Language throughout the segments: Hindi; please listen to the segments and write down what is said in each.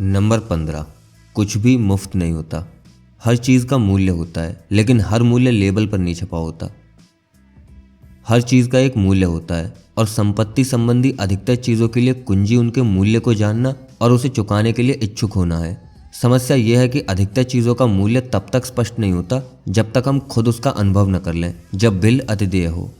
नंबर 15। कुछ भी मुफ्त नहीं होता। हर चीज़ का मूल्य होता है, लेकिन हर मूल्य लेबल पर नहीं छपा होता। हर चीज़ का एक मूल्य होता है और संपत्ति संबंधी अधिकतर चीज़ों के लिए कुंजी उनके मूल्य को जानना और उसे चुकाने के लिए इच्छुक होना है। समस्या यह है कि अधिकतर चीज़ों का मूल्य तब तक स्पष्ट नहीं होता जब तक हम खुद उसका अनुभव न कर लें, जब बिल अतिदेय हो।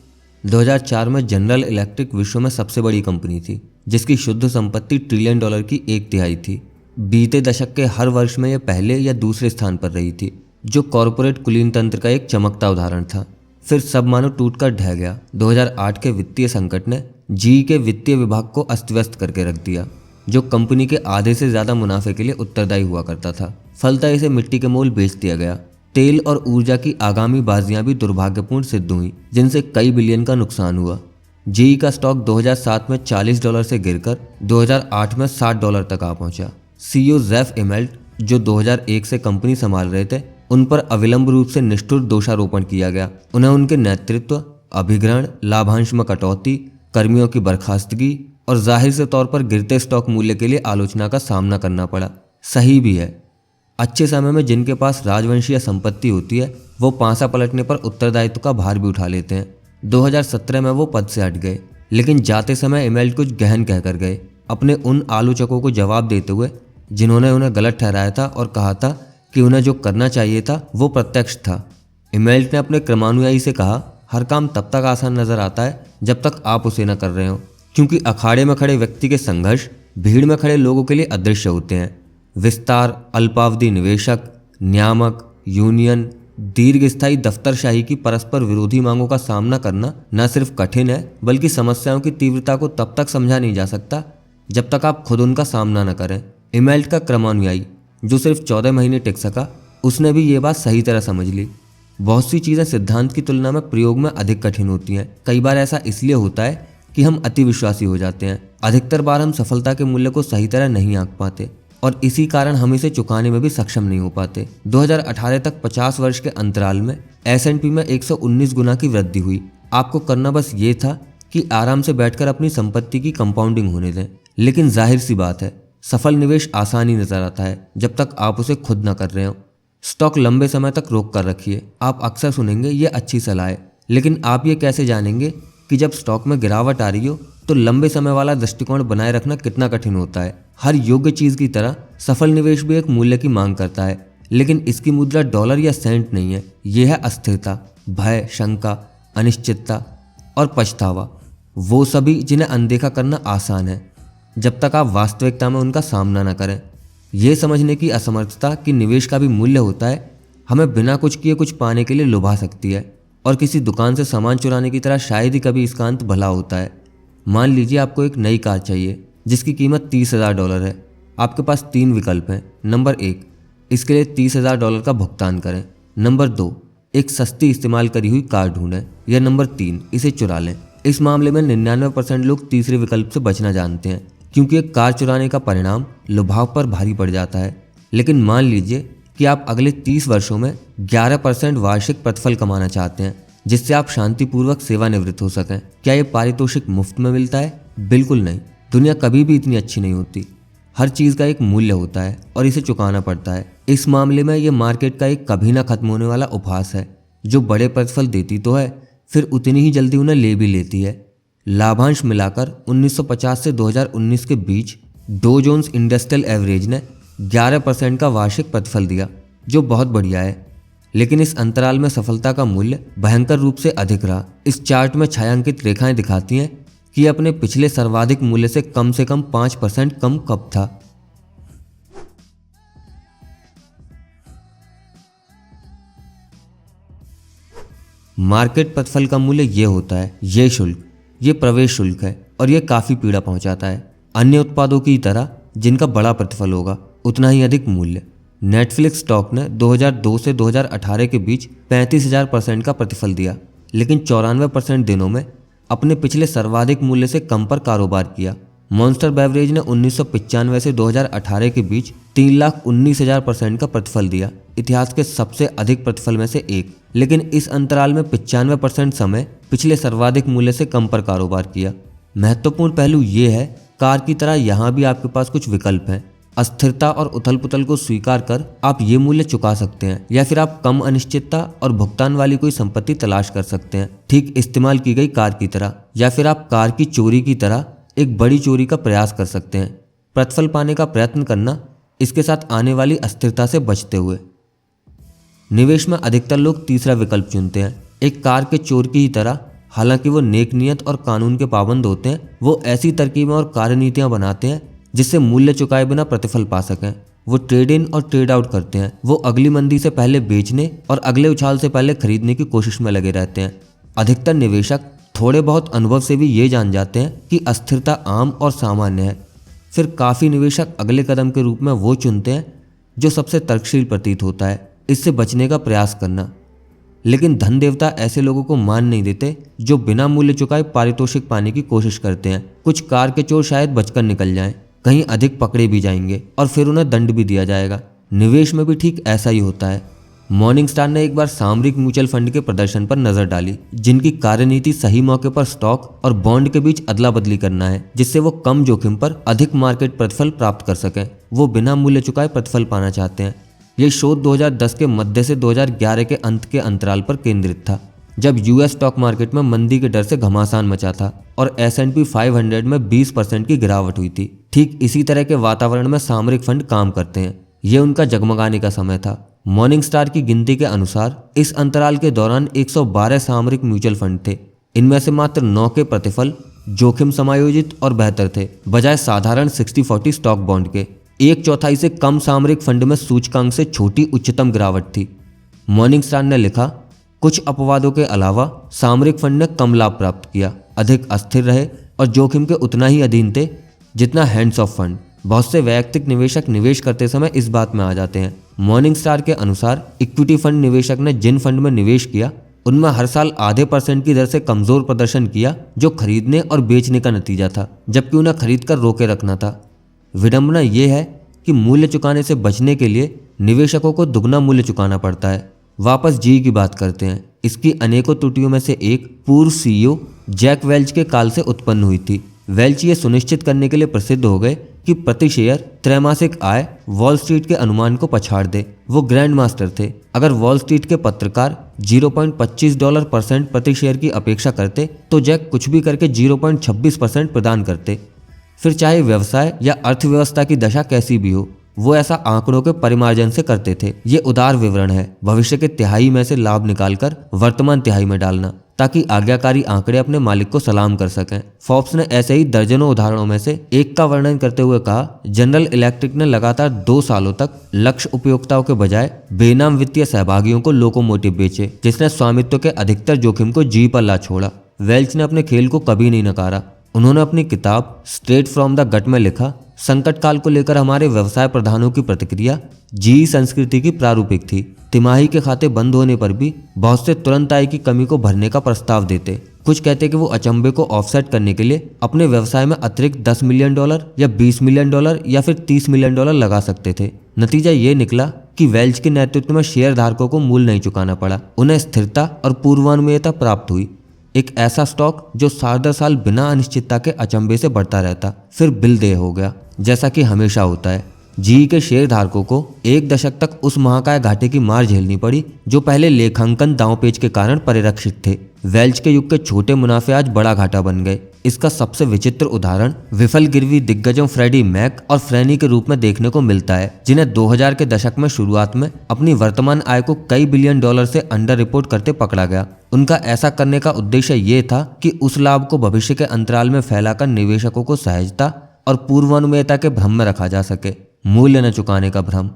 2004 में जनरल इलेक्ट्रिक विश्व में सबसे बड़ी कंपनी थी, जिसकी शुद्ध संपत्ति $1 ट्रिलियन की 1/3 थी। बीते दशक के हर वर्ष में यह पहले या दूसरे स्थान पर रही थी, जो कॉरपोरेट कुलीन तंत्र का एक चमकता उदाहरण था। फिर सब मानो टूटकर ढह गया। 2008 के वित्तीय संकट ने जीई के वित्तीय विभाग को अस्त व्यस्त करके रख दिया, जो कंपनी के आधे से ज्यादा मुनाफे के लिए उत्तरदायी हुआ करता था। फलतः इसे मिट्टी के मोल बेच दिया गया। तेल और ऊर्जा की आगामी बाजियां भी दुर्भाग्यपूर्ण सिद्ध हुई, जिनसे कई बिलियन का नुकसान हुआ। जीई का स्टॉक 2007 में $40 से गिरकर 2008 में $60 तक आ पहुंचा। सीईओ जेफ इमेल्ट, जो 2001 से कंपनी संभाल रहे थे, उन पर अविलंब रूप से निष्ठुर दोषारोपण किया गया। उन्हें उनके नेतृत्व, अभिग्रहण, लाभांश में कटौती, कर्मियों की बर्खास्तगी और जाहिर से तौर पर गिरते स्टॉक मूल्य के लिए आलोचना का सामना करना पड़ा। सही भी है। अच्छे समय में जिनके पास राजवंशीय संपत्ति होती है, वो पांसा पलटने पर उत्तरदायित्व का भार भी उठा लेते हैं। 2017 में वो पद से हट गए, लेकिन जाते समय इमेल्ट कुछ गहन कहकर गए, अपने उन आलोचकों को जवाब देते हुए जिन्होंने उन्हें गलत ठहराया था और कहा था कि उन्हें जो करना चाहिए था वो प्रत्यक्ष था। इमेल्ट ने अपने क्रमानुयायी से कहा, हर काम तब तक आसान नजर आता है जब तक आप उसे न कर रहे हो, क्योंकि अखाड़े में खड़े व्यक्ति के संघर्ष भीड़ में खड़े लोगों के लिए अदृश्य होते हैं। विस्तार, अल्पावधि निवेशक, नियामक, यूनियन, दीर्घस्थायी दफ्तरशाही की परस्पर विरोधी मांगों का सामना करना न सिर्फ कठिन है, बल्कि समस्याओं की तीव्रता को तब तक समझा नहीं जा सकता जब तक आप खुद उनका सामना न करें। इमेल्ट का क्रमानुयायी, जो सिर्फ 14 महीने टिक सका, उसने भी ये बात सही तरह समझ ली। बहुत सी चीज़ें सिद्धांत की तुलना में प्रयोग में अधिक कठिन होती हैं। कई बार ऐसा इसलिए होता है कि हम अति विश्वासी हो जाते हैं। अधिकतर बार हम सफलता के मूल्य को सही तरह नहीं आंक पाते और इसी कारण हम इसे चुकाने में भी सक्षम नहीं हो पाते। 2018 तक 50 वर्ष के अंतराल में S&P में 119 गुना की वृद्धि हुई। आपको करना बस ये था कि आराम से बैठकर अपनी संपत्ति की कंपाउंडिंग होने दें। लेकिन जाहिर सी बात है, सफल निवेश आसानी नजर आता है जब तक आप उसे खुद न कर रहे हो। स्टॉक लंबे समय तक रोक कर रखिए। आप अक्सर सुनेंगे ये अच्छी सलाह है, लेकिन आप ये कैसे जानेंगे कि जब स्टॉक में गिरावट आ रही हो तो लंबे समय वाला दृष्टिकोण बनाए रखना कितना कठिन होता है। हर योग्य चीज की तरह सफल निवेश भी एक मूल्य की मांग करता है, लेकिन इसकी मुद्रा डॉलर या सेंट नहीं है। यह है अस्थिरता, भय, शंका, अनिश्चितता और पछतावा, वो सभी जिन्हें अनदेखा करना आसान है जब तक आप वास्तविकता में उनका सामना न करें। यह समझने की असमर्थता कि निवेश का भी मूल्य होता है, हमें बिना कुछ किए कुछ पाने के लिए लुभा सकती है, और किसी दुकान से सामान चुराने की तरह शायद ही कभी इसका अंत भला होता है। मान लीजिए आपको एक नई कार चाहिए जिसकी कीमत $30,000 है। आपके पास 3 विकल्प हैं। नंबर 1, इसके लिए $30,000 का भुगतान करें। नंबर 2, एक सस्ती इस्तेमाल करी हुई कार ढूंढें। या नंबर 3, इसे चुरा लें। इस मामले में 99% लोग तीसरे विकल्प से बचना जानते हैं, क्योंकि एक कार चुराने का परिणाम लुभाव पर भारी पड़ जाता है। लेकिन मान लीजिए कि आप अगले 30 वर्षों में 11% वार्षिक प्रतिफल कमाना चाहते हैं, जिससे आप शांतिपूर्वक सेवानिवृत्त हो सकें। क्या ये पारितोषिक मुफ्त में मिलता है? बिल्कुल नहीं। दुनिया कभी भी इतनी अच्छी नहीं होती। हर चीज़ का एक मूल्य होता है और इसे चुकाना पड़ता है। इस मामले में ये मार्केट का एक कभी ना खत्म होने वाला उपहास है, जो बड़े प्रतिफल देती तो है, फिर उतनी ही जल्दी उन्हें ले भी लेती है। लाभांश मिलाकर 1950 से 2019 के बीच डो जोन्स इंडस्ट्रियल एवरेज ने 11% का वार्षिक प्रतिफल दिया, जो बहुत बढ़िया है। लेकिन इस अंतराल में सफलता का मूल्य भयंकर रूप से अधिक रहा। इस चार्ट में छायांकित रेखाएं दिखाती हैं कि अपने पिछले सर्वाधिक मूल्य से कम 5% कम कब था। मार्केट प्रतिफल का मूल्य ये होता है। ये शुल्क, ये प्रवेश शुल्क है और ये काफी पीड़ा पहुंचाता है। अन्य उत्पादों की तरह जिनका बड़ा प्रतिफल होगा, उतना ही अधिक मूल्य। नेटफ्लिक्स स्टॉक ने 2002 से 2018 के बीच 35,000% का प्रतिफल दिया, लेकिन 94% दिनों में अपने पिछले सर्वाधिक मूल्य से कम पर कारोबार किया। मॉन्स्टर बेवरेज ने 1995 से 2018 के बीच 3,19,000% का प्रतिफल दिया, इतिहास के सबसे अधिक प्रतिफल में से एक। लेकिन इस अंतराल में 95% समय पिछले सर्वाधिक मूल्य से कम पर कारोबार किया। महत्वपूर्ण पहलू ये है, कार की तरह यहाँ भी आपके पास कुछ विकल्प हैं। अस्थिरता और उथल पुथल को स्वीकार कर आप ये मूल्य चुका सकते हैं, या फिर आप कम अनिश्चितता और भुगतान वाली कोई संपत्ति तलाश कर सकते हैं, ठीक इस्तेमाल की गई कार की तरह। या फिर आप कार की चोरी की तरह एक बड़ी चोरी का प्रयास कर सकते हैं, प्रतिफल पाने का प्रयत्न करना, इसके साथ आने वाली अस्थिरता से बचते हुए। निवेश में अधिकतर लोग तीसरा विकल्प चुनते हैं, एक कार के चोर की ही तरह। हालांकि वो नेक नियत और कानून के पाबंद होते हैं, वो ऐसी तरकीबें और कार्यनीतियां बनाते हैं जिससे मूल्य चुकाए बिना प्रतिफल पा सकें। वो ट्रेड इन और ट्रेड आउट करते हैं, वो अगली मंदी से पहले बेचने और अगले उछाल से पहले खरीदने की कोशिश में लगे रहते हैं। अधिकतर निवेशक थोड़े बहुत अनुभव से भी ये जान जाते हैं कि अस्थिरता आम और सामान्य है। फिर काफ़ी निवेशक अगले कदम के रूप में वो चुनते हैं जो सबसे तर्कशील प्रतीत होता है, इससे बचने का प्रयास करना। लेकिन धन देवता ऐसे लोगों को मान नहीं देते जो बिना मूल्य चुकाए पारितोषिक पाने की कोशिश करते हैं। कुछ कार के चोर शायद बचकर निकल जाएं, कहीं अधिक पकड़े भी जाएंगे और फिर उन्हें दंड भी दिया जाएगा। निवेश में भी ठीक ऐसा ही होता है। मॉर्निंग स्टार ने एक बार सामरिक म्यूचुअल फंड के प्रदर्शन पर नजर डाली, जिनकी कार्यनीति सही मौके पर स्टॉक और बॉन्ड के बीच अदला बदली करना है, जिससे वो कम जोखिम पर अधिक मार्केट प्रतिफल प्राप्त कर सकें। वो बिना मूल्य चुकाए प्रतिफल पाना चाहते हैं। ये शोध 2010 के मध्य से 2011 के अंत के अंतराल पर केंद्रित था, जब यूएस स्टॉक मार्केट में मंदी के डर से घमासान मचा था और S&P 500 में 20% की गिरावट हुई थी। ठीक इसी तरह के वातावरण में सामरिक फंड काम करते हैं। ये उनका जगमगाने का समय था। मॉर्निंग स्टार की गिनती के अनुसार इस अंतराल के दौरान 112 सामरिक म्यूचुअल फंड थे। इनमें से मात्र 9 के प्रतिफल जोखिम समायोजित और बेहतर थे, बजाय साधारण 60-40 स्टॉक बॉन्ड के। 1/4 से कम सामरिक फंड में सूचकांक से छोटी उच्चतम गिरावट थी। मॉर्निंग स्टार ने लिखा, कुछ अपवादों के अलावा सामरिक फंड ने कम लाभ प्राप्त किया, अधिक अस्थिर रहे और जोखिम के उतना ही अधीन थे जितना हैंड्स ऑफ फंड। बहुत से वैयक्तिक निवेशक निवेश करते समय इस बात में आ जाते हैं। मॉर्निंग स्टार के अनुसार इक्विटी फंड निवेशक ने जिन फंड में निवेश किया उनमें हर साल आधे % की दर से कमजोर प्रदर्शन किया, जो खरीदने और बेचने का नतीजा था, जबकि उन्हें खरीद कर रोके रखना था। विडंबना यह है कि मूल्य चुकाने से बचने के लिए निवेशकों को दुगना मूल्य चुकाना पड़ता है। वापस जी की बात करते हैं। इसकी अनेकों त्रुटियों में से एक पूर्व CEO जैक वेल्च के काल से उत्पन्न हुई थी। वेल्च ये सुनिश्चित करने के लिए प्रसिद्ध हो गए कि प्रति शेयर त्रैमासिक आय वॉल स्ट्रीट के अनुमान को पछाड़ दे। वो ग्रैंड मास्टर थे। अगर वॉल स्ट्रीट के पत्रकार $0.25 प्रति शेयर की अपेक्षा करते तो जैक कुछ भी करके 0.26% प्रदान करते। फिर चाहे व्यवसाय या अर्थव्यवस्था की दशा कैसी भी हो, वो ऐसा आंकड़ों के परिमार्जन से करते थे। ये उदार विवरण है, भविष्य के तिहाई में से लाभ निकालकर वर्तमान तिहाई में डालना, ताकि आज्ञाकारी आंकड़े अपने मालिक को सलाम कर सकें। फोर्ब्स ने ऐसे ही दर्जनों उदाहरणों में से एक का वर्णन करते हुए कहा, जनरल इलेक्ट्रिक ने लगातार 2 सालों तक लक्ष्य उपयोक्ताओं के बजाय बेनाम वित्तीय सहभागियों को लोकोमोटिव बेचे, जिसने स्वामित्व के अधिकतर जोखिम को जी पर ला छोड़ा। वेल्च ने अपने खेल को कभी नहीं नकारा। उन्होंने अपनी किताब स्ट्रेट फ्रॉम द गट में लिखा, संकट काल को लेकर हमारे व्यवसाय प्रधानों की प्रतिक्रिया जी संस्कृति की प्रारूपिक थी। तिमाही के खाते बंद होने पर भी बहुत से तुरंत आय की कमी को भरने का प्रस्ताव देते। कुछ कहते कि वो अचंभे को ऑफसेट करने के लिए अपने व्यवसाय में अतिरिक्त $10 मिलियन या $20 मिलियन या फिर $30 मिलियन लगा सकते थे। नतीजा ये निकला कि वेल्च के नेतृत्व में शेयर धारकों को मूल्य नहीं चुकाना पड़ा, उन्हें स्थिरता और पूर्वानुमेयता प्राप्त हुई। एक ऐसा स्टॉक जो साल दर साल बिना अनिश्चितता के अचंभे से बढ़ता रहता, फिर बिल देय हो गया, जैसा कि हमेशा होता है। जी के शेयर धारकों को 1 दशक तक उस महाकाय घाटे की मार झेलनी पड़ी जो पहले लेखांकन दांवपेच के कारण परिरक्षित थे। वेल्च के युग के छोटे मुनाफे आज बड़ा घाटा बन गए। इसका सबसे विचित्र उदाहरण विफल गिरवी दिग्गजों फ्रेडी मैक और फ्रैनी के रूप में देखने को मिलता है, जिन्हें 2000 के दशक में शुरुआत में अपनी वर्तमान आय को कई $बिलियन से अंडर रिपोर्ट करते पकड़ा गया। उनका ऐसा करने का उद्देश्य ये था कि उस लाभ को भविष्य के अंतराल में फैलाकर निवेशकों को सहजता और पूर्वानुमेयता के भ्रम में रखा जा सके, मूल्य न चुकाने का भ्रम।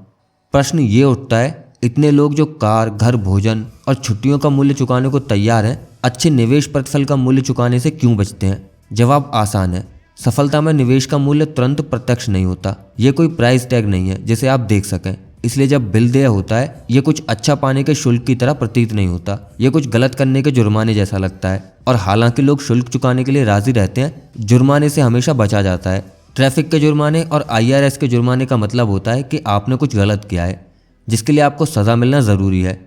प्रश्न ये उठता है, इतने लोग जो कार, घर, भोजन और छुट्टियों का मूल्य चुकाने को तैयार हैं, अच्छे निवेश प्रतिफल का मूल्य चुकाने से क्यों बचते हैं? जवाब आसान है। सफलता में निवेश का मूल्य तुरंत प्रत्यक्ष नहीं होता। ये कोई प्राइस टैग नहीं है जिसे आप देख सकें। इसलिए जब बिल देय होता है, ये कुछ अच्छा पाने के शुल्क की तरह प्रतीत नहीं होता। ये कुछ गलत करने के जुर्माने जैसा लगता है। और हालांकि लोग शुल्क चुकाने के लिए राजी रहते हैं, जुर्माने से हमेशा बचा जाता है। ट्रैफिक के जुर्माने और IRS के जुर्माने का मतलब होता है कि आपने कुछ गलत किया है, जिसके लिए आपको सजा मिलना जरूरी है।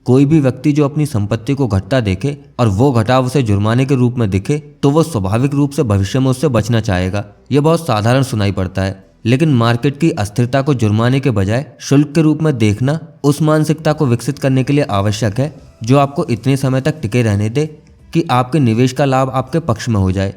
कोई भी व्यक्ति जो अपनी संपत्ति को घटता देखे और वो घटाव उसे जुर्माने के रूप में दिखे, तो वो स्वाभाविक रूप से भविष्य में उससे बचना चाहेगा। यह बहुत साधारण सुनाई पड़ता है, लेकिन मार्केट की अस्थिरता को जुर्माने के बजाय शुल्क के रूप में देखना उस मानसिकता को विकसित करने के लिए आवश्यक है जो आपको इतने समय तक टिके रहने दे कि आपके निवेश का लाभ आपके पक्ष में हो जाए।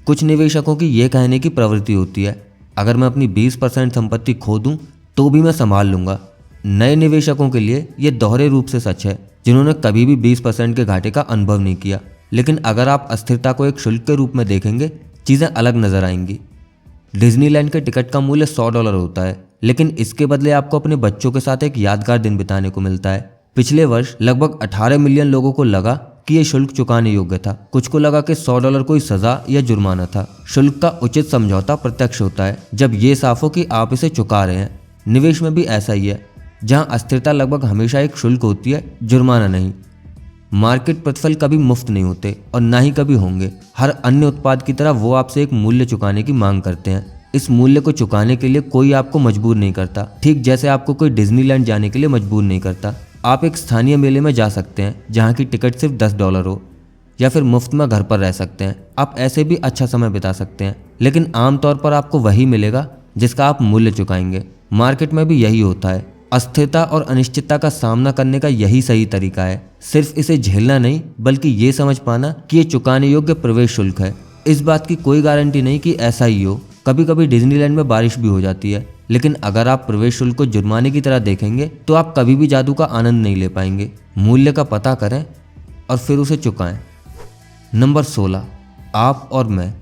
कुछ निवेशकों की यह कहने की प्रवृत्ति होती है, अगर मैं अपनी 20% संपत्ति खो दूं तो भी मैं संभाल लूंगा। नए निवेशकों के लिए यह दोहरे रूप से सच है, जिन्होंने कभी भी 20% के घाटे का अनुभव नहीं किया। लेकिन अगर आप अस्थिरता को एक शुल्क के रूप में देखेंगे, चीज़ें अलग नजर आएंगी। डिज्नीलैंड के टिकट का मूल्य $100 होता है, लेकिन इसके बदले आपको अपने बच्चों के साथ एक यादगार दिन बिताने को मिलता है। पिछले वर्ष लगभग 18 मिलियन लोगों को लगा कि यह शुल्क चुकाने योग्य था। कुछ को लगा कि $100 कोई सजा या जुर्माना था। शुल्क का उचित समझौता प्रत्यक्ष होता है जब ये साफ हो कि आप इसे चुका रहे हैं। निवेश में भी ऐसा ही है, जहां अस्थिरता लगभग हमेशा एक शुल्क होती है, जुर्माना नहीं। मार्केट प्रतिफल कभी मुफ्त नहीं होते और ना ही कभी होंगे। हर अन्य उत्पाद की तरह वो आपसे एक मूल्य चुकाने की मांग करते हैं। इस मूल्य को चुकाने के लिए कोई आपको मजबूर नहीं करता, ठीक जैसे आपको कोई डिज्नीलैंड जाने के लिए मजबूर नहीं करता। आप एक स्थानीय मेले में जा सकते हैं जहाँ की टिकट सिर्फ $10 हो, या फिर मुफ्त में घर पर रह सकते हैं। आप ऐसे भी अच्छा समय बिता सकते हैं, लेकिन आमतौर पर आपको वही मिलेगा जिसका आप मूल्य चुकाएंगे। मार्केट में भी यही होता है। अस्थिरता और अनिश्चितता का सामना करने का यही सही तरीका है, सिर्फ इसे झेलना नहीं बल्कि ये समझ पाना कि ये चुकाने योग्य प्रवेश शुल्क है। इस बात की कोई गारंटी नहीं कि ऐसा ही हो, कभी कभी डिज्नीलैंड में बारिश भी हो जाती है, लेकिन अगर आप प्रवेश शुल्क को जुर्माने की तरह देखेंगे तो आप कभी भी जादू का आनंद नहीं ले पाएंगे। मूल्य का पता करें और फिर उसे चुकाएं। नंबर 16, आप और मैं।